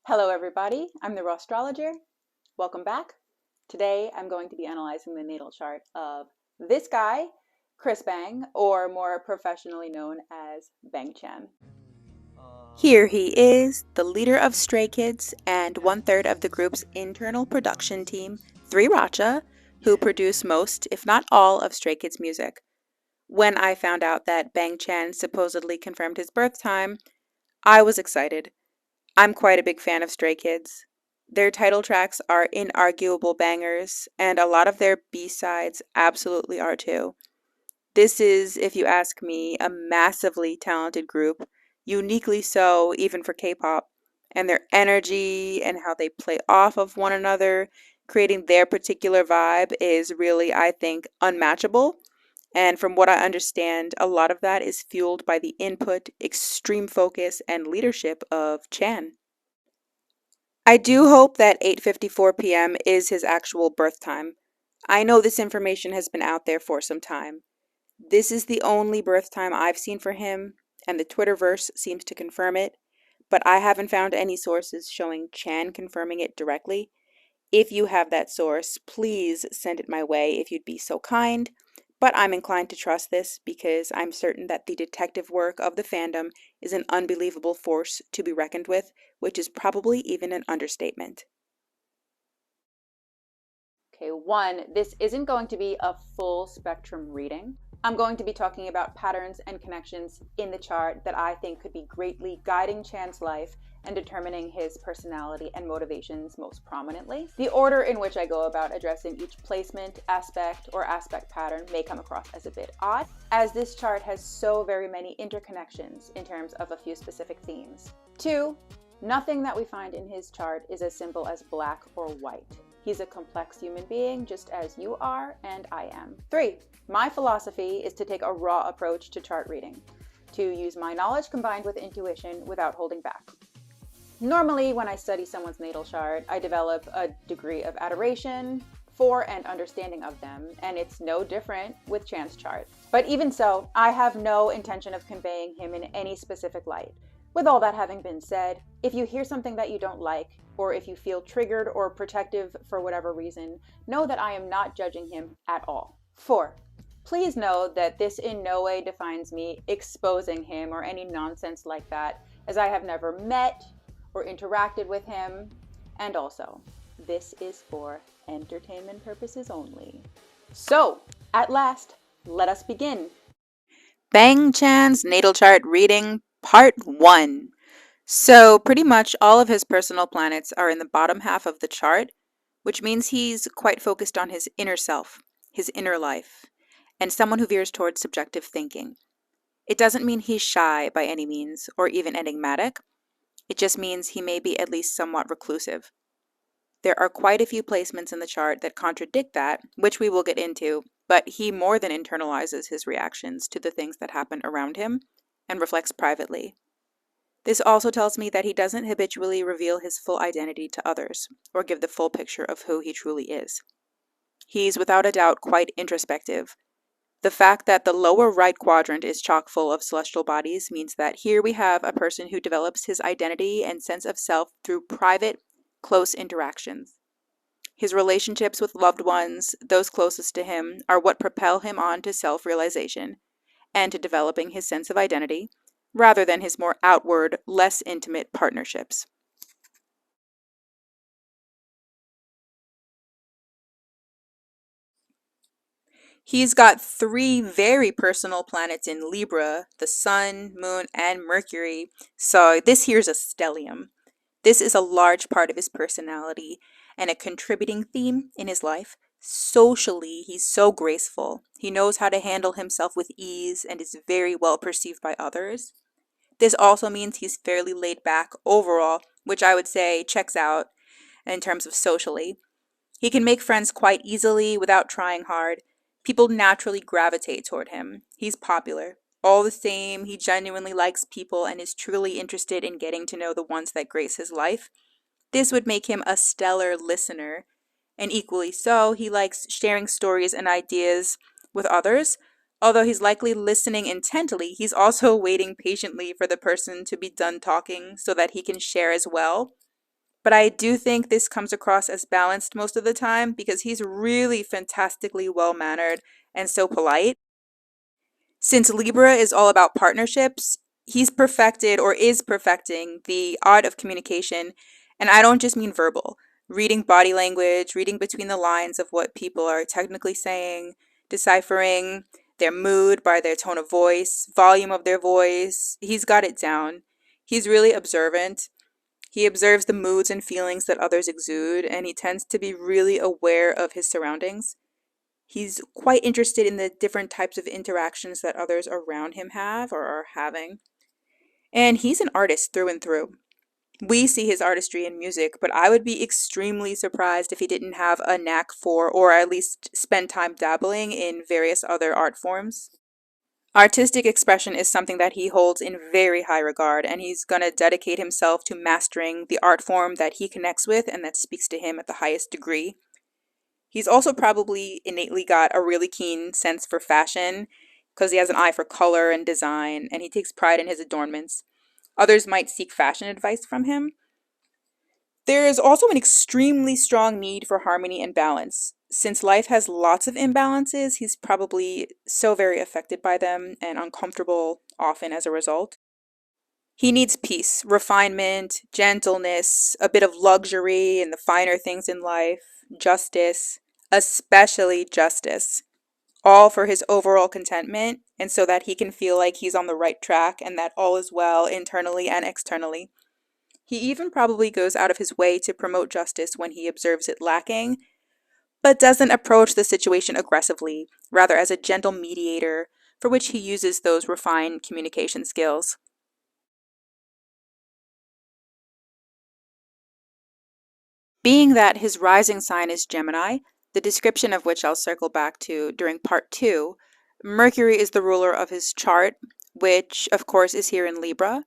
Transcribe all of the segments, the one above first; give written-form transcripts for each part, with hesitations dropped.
Hello everybody, I'm the Raw Astrologer. Welcome back. Today I'm going to be analyzing the natal chart of this guy, Chris Bang, or more professionally known as Bang Chan. Here he is, the leader of Stray Kids and 1/3 of the group's internal production team, Three Racha, who produce most, if not all, of Stray Kids' music. When I found out that Bang Chan supposedly confirmed his birth time, I was excited. I'm quite a big fan of Stray Kids. Their title tracks are inarguable bangers, and a lot of their B-sides absolutely are too. This is, if you ask me, a massively talented group, uniquely so even for K-pop, and their energy and how they play off of one another, creating their particular vibe is really, I think, unmatchable. And from what I understand, a lot of that is fueled by the input, extreme focus, and leadership of Chan. I do hope that 8:54 p.m. is his actual birth time. I know this information has been out there for some time. This is the only birth time I've seen for him, and the Twitterverse seems to confirm it, but I haven't found any sources showing Chan confirming it directly. If you have that source, please send it my way if you'd be so kind. But I'm inclined to trust this because I'm certain that the detective work of the fandom is an unbelievable force to be reckoned with, which is probably even an understatement. Okay, one, this isn't going to be a full spectrum reading. I'm going to be talking about patterns and connections in the chart that I think could be greatly guiding Chan's life and determining his personality and motivations most prominently. The order in which I go about addressing each placement, aspect, or aspect pattern may come across as a bit odd, as this chart has so very many interconnections in terms of a few specific themes. Two, nothing that we find in his chart is as simple as black or white. He's a complex human being, just as you are and I am. Three, my philosophy is to take a raw approach to chart reading, to use my knowledge combined with intuition without holding back. Normally, when I study someone's natal chart, I develop a degree of adoration for and understanding of them, and it's no different with Chan's chart. But even so, I have no intention of conveying him in any specific light. With all that having been said, if you hear something that you don't like, or if you feel triggered or protective for whatever reason, know that I am not judging him at all. 4. Please know that this in no way defines me exposing him or any nonsense like that, as I have never met or interacted with him. And also, this is for entertainment purposes only. So, at last, let us begin. Bang Chan's natal chart reading, part 1. So pretty much all of his personal planets are in the bottom half of the chart, which means he's quite focused on his inner self, his inner life, and someone who veers towards subjective thinking. It doesn't mean he's shy by any means, or even enigmatic. It just means he may be at least somewhat reclusive. There are quite a few placements in the chart that contradict that, which we will get into, but he more than internalizes his reactions to the things that happen around him and reflects privately. This also tells me that he doesn't habitually reveal his full identity to others, or give the full picture of who he truly is. He's without a doubt quite introspective. The fact that the lower right quadrant is chock full of celestial bodies means that here we have a person who develops his identity and sense of self through private, close interactions. His relationships with loved ones, those closest to him, are what propel him on to self-realization and to developing his sense of identity, rather than his more outward, less intimate partnerships. He's got 3 very personal planets in Libra, the Sun, Moon, and Mercury, so this here's a stellium. This is a large part of his personality and a contributing theme in his life. Socially, he's so graceful. He knows how to handle himself with ease and is very well perceived by others. This also means he's fairly laid back overall, which I would say checks out in terms of socially. He can make friends quite easily without trying hard. People naturally gravitate toward him. He's popular. All the same, he genuinely likes people and is truly interested in getting to know the ones that grace his life. This would make him a stellar listener. And equally so, he likes sharing stories and ideas with others. Although he's likely listening intently, he's also waiting patiently for the person to be done talking so that he can share as well. But I do think this comes across as balanced most of the time because he's really fantastically well mannered and so polite. Since Libra is all about partnerships, he's perfected or is perfecting the art of communication. And I don't just mean verbal, reading body language, reading between the lines of what people are technically saying, deciphering their mood by their tone of voice, volume of their voice. He's got it down. He's really observant. He observes the moods and feelings that others exude, and he tends to be really aware of his surroundings. He's quite interested in the different types of interactions that others around him have or are having. And he's an artist through and through. We see his artistry in music, but I would be extremely surprised if he didn't have a knack for, or at least spend time dabbling in various other art forms. Artistic expression is something that he holds in very high regard, and he's going to dedicate himself to mastering the art form that he connects with and that speaks to him at the highest degree. He's also probably innately got a really keen sense for fashion because he has an eye for color and design, and he takes pride in his adornments. Others might seek fashion advice from him. There is also an extremely strong need for harmony and balance. Since life has lots of imbalances, he's probably so very affected by them and uncomfortable often as a result. He needs peace, refinement, gentleness, a bit of luxury and the finer things in life, justice, especially justice, all for his overall contentment and so that he can feel like he's on the right track and that all is well internally and externally. He even probably goes out of his way to promote justice when he observes it lacking, but doesn't approach the situation aggressively, rather as a gentle mediator for which he uses those refined communication skills. Being that his rising sign is Gemini, the description of which I'll circle back to during part 2, Mercury is the ruler of his chart, which of course is here in Libra.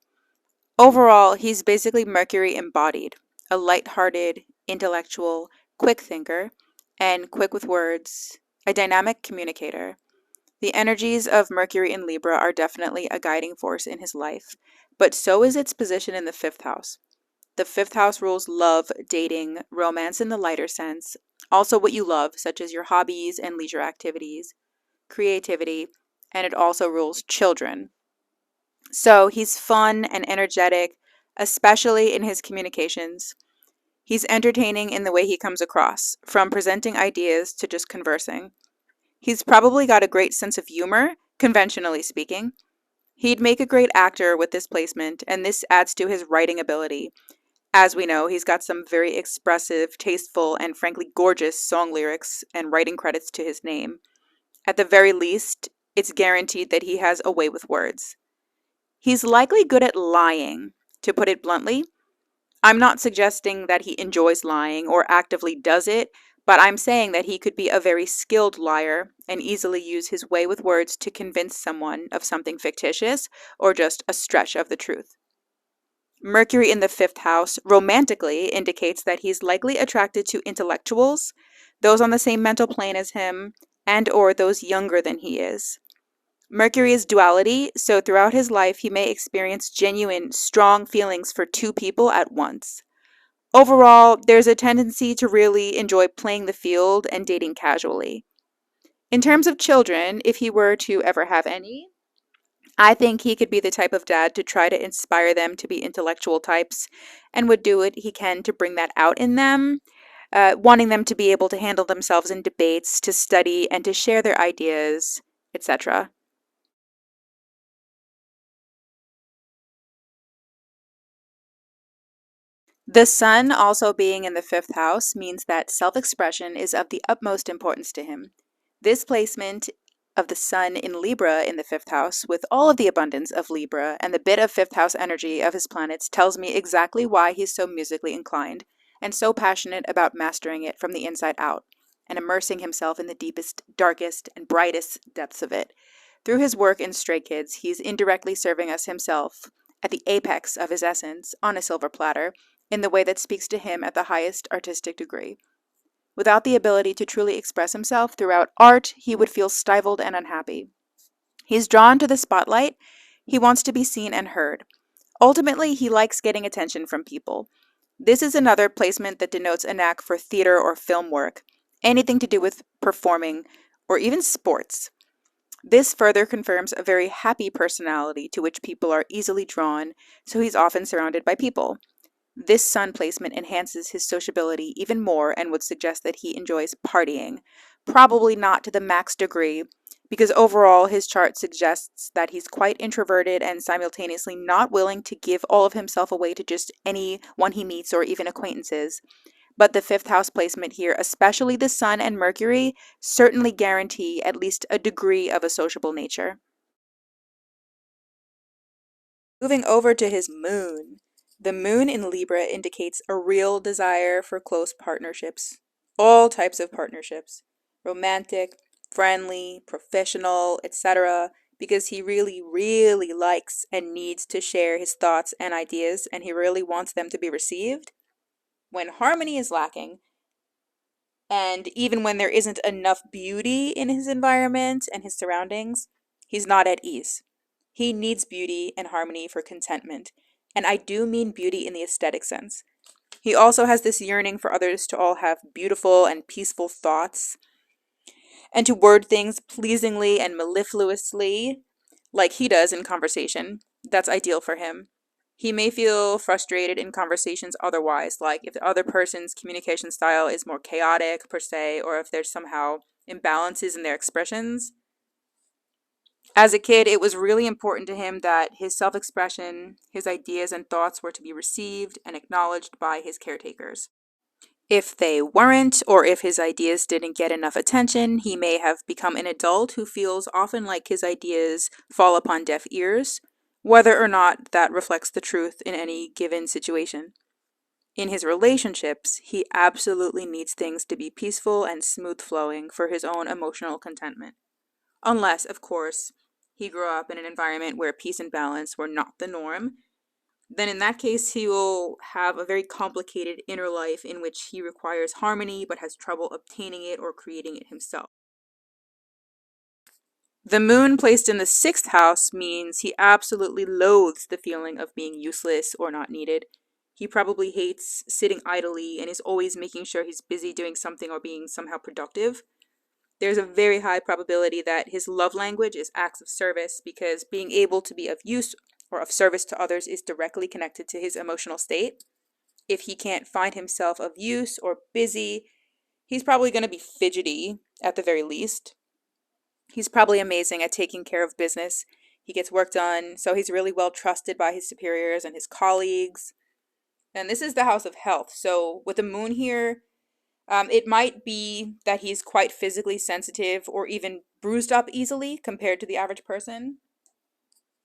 Overall, he's basically Mercury embodied, a light-hearted, intellectual, quick thinker, and quick with words, a dynamic communicator. The energies of Mercury in Libra are definitely a guiding force in his life, but so is its position in the fifth house. The fifth house rules love, dating, romance in the lighter sense, also what you love, such as your hobbies and leisure activities, creativity, and it also rules children. So he's fun and energetic, especially in his communications. He's entertaining in the way he comes across, from presenting ideas to just conversing. He's probably got a great sense of humor, conventionally speaking. He'd make a great actor with this placement, and this adds to his writing ability. As we know, he's got some very expressive, tasteful, and frankly gorgeous song lyrics and writing credits to his name. At the very least, it's guaranteed that he has a way with words. He's likely good at lying, to put it bluntly. I'm not suggesting that he enjoys lying or actively does it, but I'm saying that he could be a very skilled liar and easily use his way with words to convince someone of something fictitious or just a stretch of the truth. Mercury in the fifth house romantically indicates that he's likely attracted to intellectuals, those on the same mental plane as him, and or those younger than he is. Mercury is duality, so throughout his life he may experience genuine, strong feelings for two people at once. Overall, there's a tendency to really enjoy playing the field and dating casually. In terms of children, if he were to ever have any, I think he could be the type of dad to try to inspire them to be intellectual types and would do what he can to bring that out in them, wanting them to be able to handle themselves in debates, to study, and to share their ideas, etc. The sun also being in the fifth house means that self expression is of the utmost importance to him. This placement of the sun in Libra in the fifth house, with all of the abundance of Libra and the bit of fifth house energy of his planets, tells me exactly why he's so musically inclined and so passionate about mastering it from the inside out and immersing himself in the deepest, darkest, and brightest depths of it. Through his work in Stray Kids, he's indirectly serving us himself at the apex of his essence on a silver platter in the way that speaks to him at the highest artistic degree. Without the ability to truly express himself throughout art, he would feel stifled and unhappy. He's drawn to the spotlight. He wants to be seen and heard. Ultimately, he likes getting attention from people. This is another placement that denotes a knack for theater or film work, anything to do with performing or even sports. This further confirms a very happy personality to which people are easily drawn, so he's often surrounded by people. This sun placement enhances his sociability even more and would suggest that he enjoys partying, probably not to the max degree, because overall his chart suggests that he's quite introverted and simultaneously not willing to give all of himself away to just anyone he meets or even acquaintances. But the fifth house placement here, especially the sun and Mercury, certainly guarantee at least a degree of a sociable nature. Moving over to his moon. The moon in Libra indicates a real desire for close partnerships, all types of partnerships, romantic, friendly, professional, etc., because he really, really likes and needs to share his thoughts and ideas, and he really wants them to be received. When harmony is lacking, and even when there isn't enough beauty in his environment and his surroundings, he's not at ease. He needs beauty and harmony for contentment. And I do mean beauty in the aesthetic sense. He also has this yearning for others to all have beautiful and peaceful thoughts and to word things pleasingly and mellifluously, like he does in conversation. That's ideal for him. He may feel frustrated in conversations otherwise, like if the other person's communication style is more chaotic, per se, or if there's somehow imbalances in their expressions. As a kid, it was really important to him that his self expression, his ideas, and thoughts were to be received and acknowledged by his caretakers. If they weren't, or if his ideas didn't get enough attention, he may have become an adult who feels often like his ideas fall upon deaf ears, whether or not that reflects the truth in any given situation. In his relationships, he absolutely needs things to be peaceful and smooth flowing for his own emotional contentment. Unless, of course, he grew up in an environment where peace and balance were not the norm, then in that case he will have a very complicated inner life in which he requires harmony but has trouble obtaining it or creating it himself. The moon placed in the sixth house means he absolutely loathes the feeling of being useless or not needed. He probably hates sitting idly and is always making sure he's busy doing something or being somehow productive. There's a very high probability that his love language is acts of service because being able to be of use or of service to others is directly connected to his emotional state. If he can't find himself of use or busy, he's probably going to be fidgety at the very least. He's probably amazing at taking care of business. He gets work done, so he's really well trusted by his superiors and his colleagues. And this is the house of health. So with the moon here, it might be that he's quite physically sensitive or even bruised up easily compared to the average person.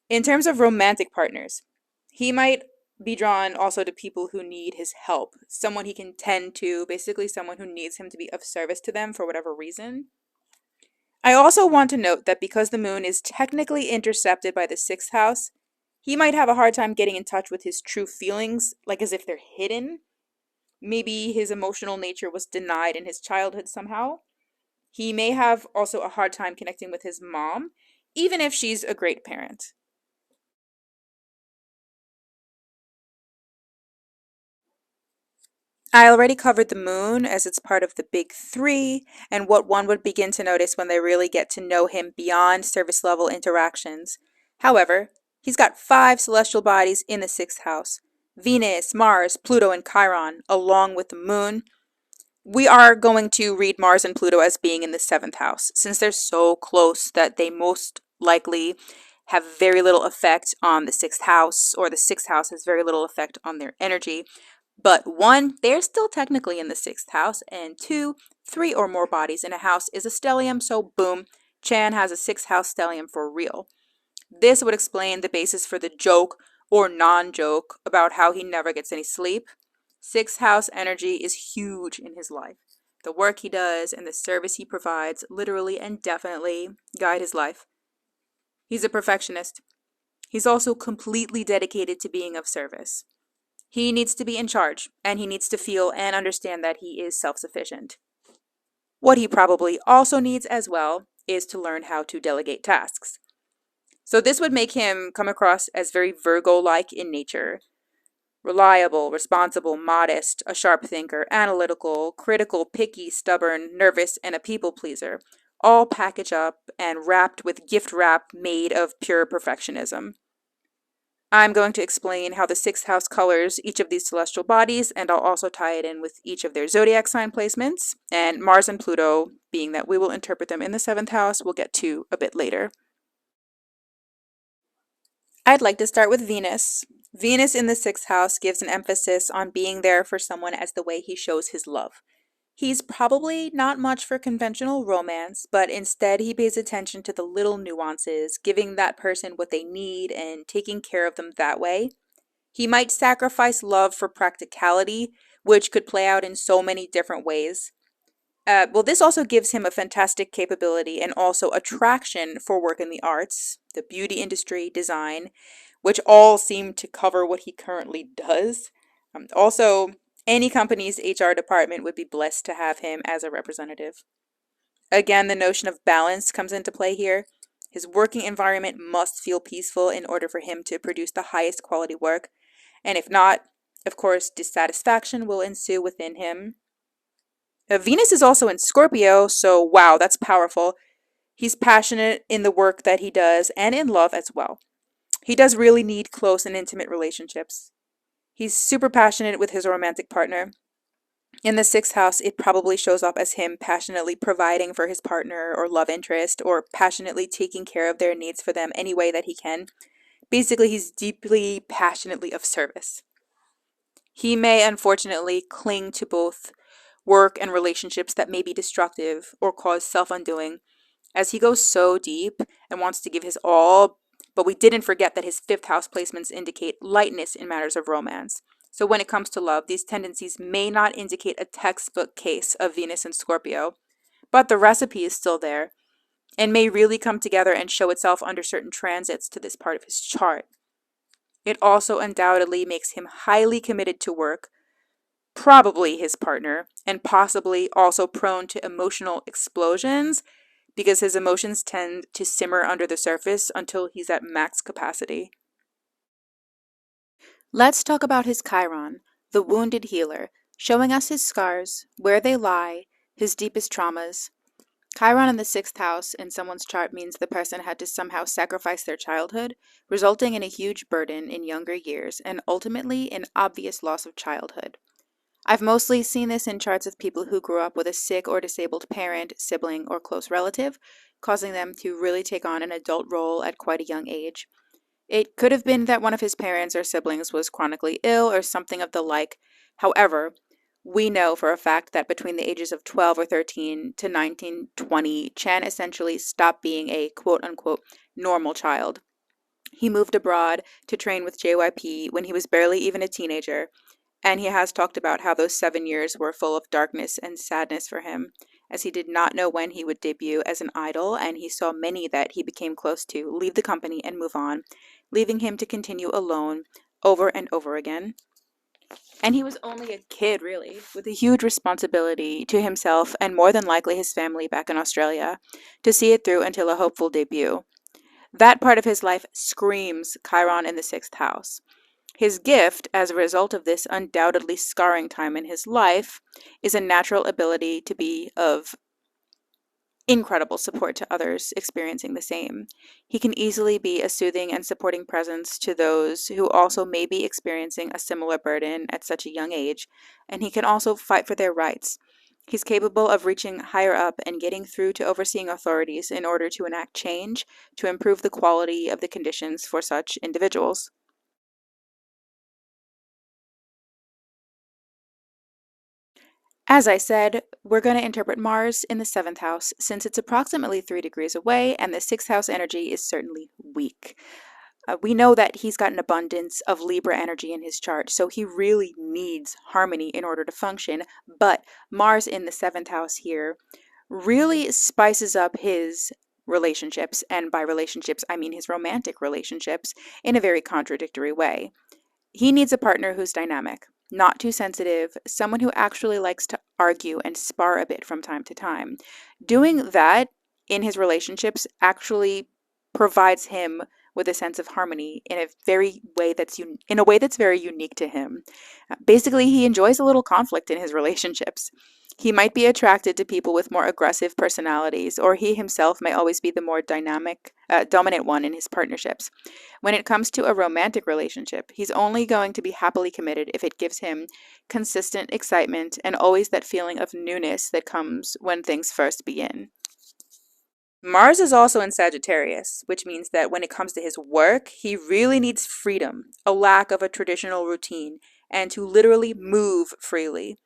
In terms of romantic partners, he might be drawn also to people who need his help, someone he can tend to, basically someone who needs him to be of service to them for whatever reason. I also want to note that because the moon is technically intercepted by the sixth house, he might have a hard time getting in touch with his true feelings, like as if they're hidden. Maybe his emotional nature was denied in his childhood somehow. He may have also a hard time connecting with his mom, even if she's a great parent. I already covered the moon as it's part of the big three and what one would begin to notice when they really get to know him beyond service level interactions. However, he's got five celestial bodies in the sixth house: Venus, Mars, Pluto, and Chiron, along with the moon. We are going to read Mars and Pluto as being in the seventh house, since they're so close that they most likely have very little effect on the sixth house, or the sixth house has very little effect on their energy. But one, they're still technically in the sixth house, and two, three or more bodies in a house is a stellium, so boom, Chan has a sixth house stellium for real. This would explain the basis for the joke or non-joke about how he never gets any sleep. Sixth house energy is huge in his life. The work he does and the service he provides literally and definitely guide his life. He's a perfectionist. He's also completely dedicated to being of service. He needs to be in charge, and he needs to feel and understand that he is self-sufficient. What he probably also needs as well is to learn how to delegate tasks. So this would make him come across as very Virgo-like in nature. Reliable, responsible, modest, a sharp thinker, analytical, critical, picky, stubborn, nervous, and a people pleaser. All packaged up and wrapped with gift wrap made of pure perfectionism. I'm going to explain how the sixth house colors each of these celestial bodies, and I'll also tie it in with each of their zodiac sign placements. And Mars and Pluto, being that we will interpret them in the seventh house, we'll get to a bit later. I'd like to start with Venus. Venus in the sixth house gives an emphasis on being there for someone as the way he shows his love. He's probably not much for conventional romance, but instead he pays attention to the little nuances, giving that person what they need and taking care of them that way. He might sacrifice love for practicality, which could play out in so many different ways. This also gives him a fantastic capability and also attraction for work in the arts, the beauty industry, design, which all seem to cover what he currently does. Also, any company's HR department would be blessed to have him as a representative. Again, the notion of balance comes into play here. His working environment must feel peaceful in order for him to produce the highest quality work. And if not, of course, dissatisfaction will ensue within him. Venus is also in Scorpio, so wow, that's powerful. He's passionate in the work that he does and in love as well. He does really need close and intimate relationships. He's super passionate with his romantic partner. In the sixth house, it probably shows up as him passionately providing for his partner or love interest, or passionately taking care of their needs for them any way that he can. Basically, he's deeply, passionately of service. He may unfortunately cling to both work and relationships that may be destructive or cause self-undoing, as he goes so deep and wants to give his all, but we didn't forget that his fifth house placements indicate lightness in matters of romance. So when it comes to love, these tendencies may not indicate a textbook case of Venus and Scorpio, but the recipe is still there and may really come together and show itself under certain transits to this part of his chart. It also undoubtedly makes him highly committed to work, probably his partner, and possibly also prone to emotional explosions because his emotions tend to simmer under the surface until he's at max capacity. Let's talk about his Chiron, the wounded healer, showing us his scars, where they lie, his deepest traumas. Chiron in the sixth house in someone's chart means the person had to somehow sacrifice their childhood, resulting in a huge burden in younger years and ultimately an obvious loss of childhood. I've mostly seen this in charts of people who grew up with a sick or disabled parent, sibling, or close relative, causing them to really take on an adult role at quite a young age. It could have been that one of his parents or siblings was chronically ill or something of the like. However, we know for a fact that between the ages of 12 or 13 to 19, 20, Chan essentially stopped being a quote-unquote normal child. He moved abroad to train with JYP when he was barely even a teenager, and he has talked about how those 7 years were full of darkness and sadness for him, as he did not know when he would debut as an idol, and he saw many that he became close to leave the company and move on, leaving him to continue alone over and over again. And he was only a kid, really, with a huge responsibility to himself and more than likely his family back in Australia, to see it through until a hopeful debut. That part of his life screams Chiron in the sixth house. His gift, as a result of this undoubtedly scarring time in his life, is a natural ability to be of incredible support to others experiencing the same. He can easily be a soothing and supporting presence to those who also may be experiencing a similar burden at such a young age, and he can also fight for their rights. He's capable of reaching higher up and getting through to overseeing authorities in order to enact change to improve the quality of the conditions for such individuals. As I said, we're going to interpret Mars in the seventh house since it's approximately 3 degrees away and the sixth house energy is certainly weak. We know that he's got an abundance of Libra energy in his chart, so he really needs harmony in order to function. But Mars in the seventh house here really spices up his relationships, and by relationships, I mean his romantic relationships, in a very contradictory way. He needs a partner who's dynamic, not too sensitive, someone who actually likes to argue and spar a bit from time to time. Doing that in his relationships actually provides him with a sense of harmony in a way that's very unique to him. Basically, he enjoys a little conflict in his relationships. He might be attracted to people with more aggressive personalities, or he himself may always be the more dominant one in his partnerships. When it comes to a romantic relationship, he's only going to be happily committed if it gives him consistent excitement and always that feeling of newness that comes when things first begin. Mars is also in Sagittarius, which means that when it comes to his work, he really needs freedom, a lack of a traditional routine, and to literally move freely.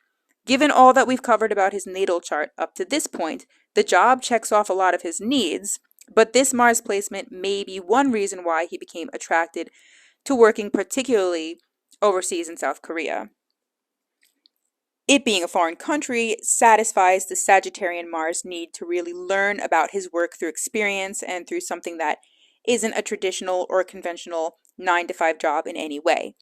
Given all that we've covered about his natal chart up to this point, the job checks off a lot of his needs, but this Mars placement may be one reason why he became attracted to working particularly overseas in South Korea. It being a foreign country satisfies the Sagittarian Mars need to really learn about his work through experience and through something that isn't a traditional or conventional 9 to 5 job in any way.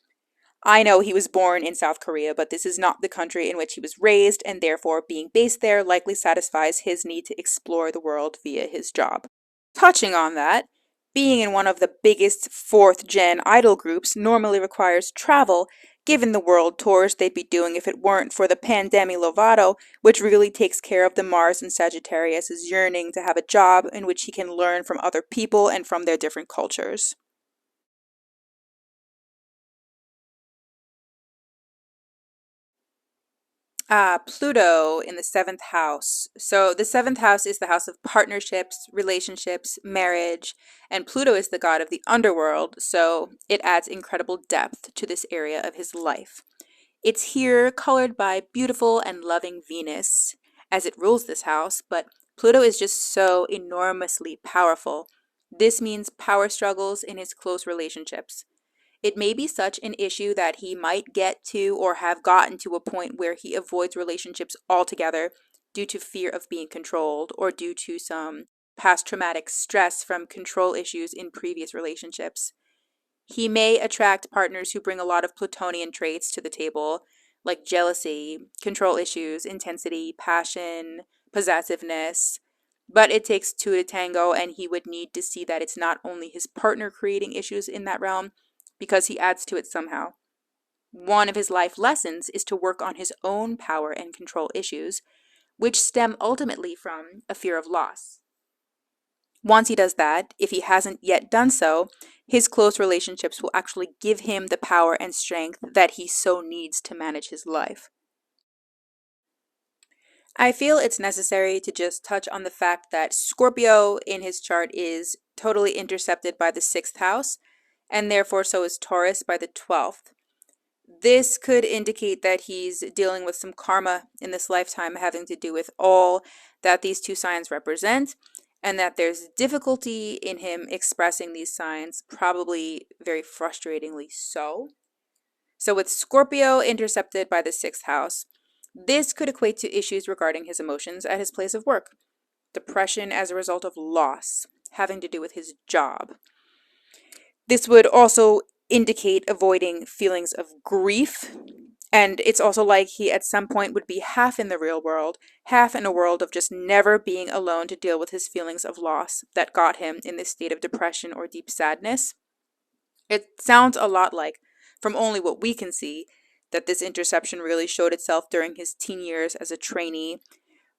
I know he was born in South Korea, but this is not the country in which he was raised, and therefore being based there likely satisfies his need to explore the world via his job. Touching on that, being in one of the biggest 4th-gen idol groups normally requires travel, given the world tours they'd be doing if it weren't for the Pandemi Lovato, which really takes care of the Mars and Sagittarius' yearning to have a job in which he can learn from other people and from their different cultures. Pluto in the 7th house. So the 7th house is the house of partnerships, relationships, marriage, and Pluto is the god of the underworld, so it adds incredible depth to this area of his life. It's here colored by beautiful and loving Venus, as it rules this house, but Pluto is just so enormously powerful. This means power struggles in his close relationships. It may be such an issue that he might get to or have gotten to a point where he avoids relationships altogether due to fear of being controlled or due to some past traumatic stress from control issues in previous relationships. He may attract partners who bring a lot of Plutonian traits to the table, like jealousy, control issues, intensity, passion, possessiveness. But it takes two to tango, and he would need to see that it's not only his partner creating issues in that realm, because he adds to it somehow. One of his life lessons is to work on his own power and control issues, which stem ultimately from a fear of loss. Once he does that, if he hasn't yet done so, his close relationships will actually give him the power and strength that he so needs to manage his life. I feel it's necessary to just touch on the fact that Scorpio in his chart is totally intercepted by the 6th house, and therefore so is Taurus by the 12th. This could indicate that he's dealing with some karma in this lifetime having to do with all that these two signs represent, and that there's difficulty in him expressing these signs, probably very frustratingly so. So with Scorpio intercepted by the 6th house, this could equate to issues regarding his emotions at his place of work. Depression as a result of loss, having to do with his job. This would also indicate avoiding feelings of grief, and it's also like he at some point would be half in the real world, half in a world of just never being alone to deal with his feelings of loss that got him in this state of depression or deep sadness. It sounds a lot like, from only what we can see, that this interception really showed itself during his teen years as a trainee,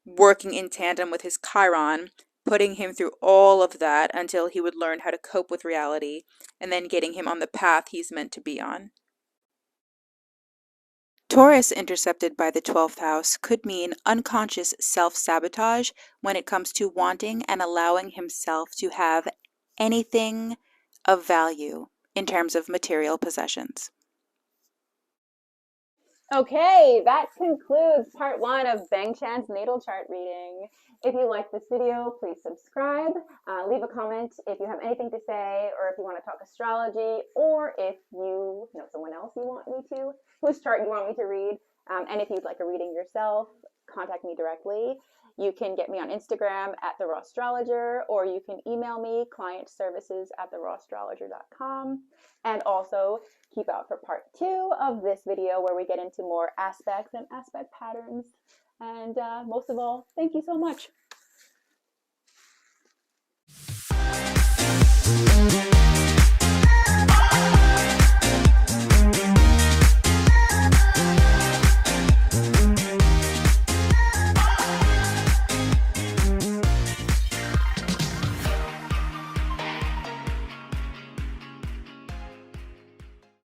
working in tandem with his Chiron, putting him through all of that until he would learn how to cope with reality, and then getting him on the path he's meant to be on. Taurus intercepted by the 12th house could mean unconscious self-sabotage when it comes to wanting and allowing himself to have anything of value in terms of material possessions. Okay, that concludes part 1 of Bang Chan's natal chart reading. If you like this video, please subscribe, leave a comment if you have anything to say, or if you want to talk astrology, or if you know someone else you want me to, whose chart you want me to read, and if you'd like a reading yourself, contact me directly. You can get me on Instagram at The Raw Astrologer, or you can email me clientservices@therawastrologer.com. And also keep out for part 2 of this video, where we get into more aspects and aspect patterns. And most of all, thank you so much.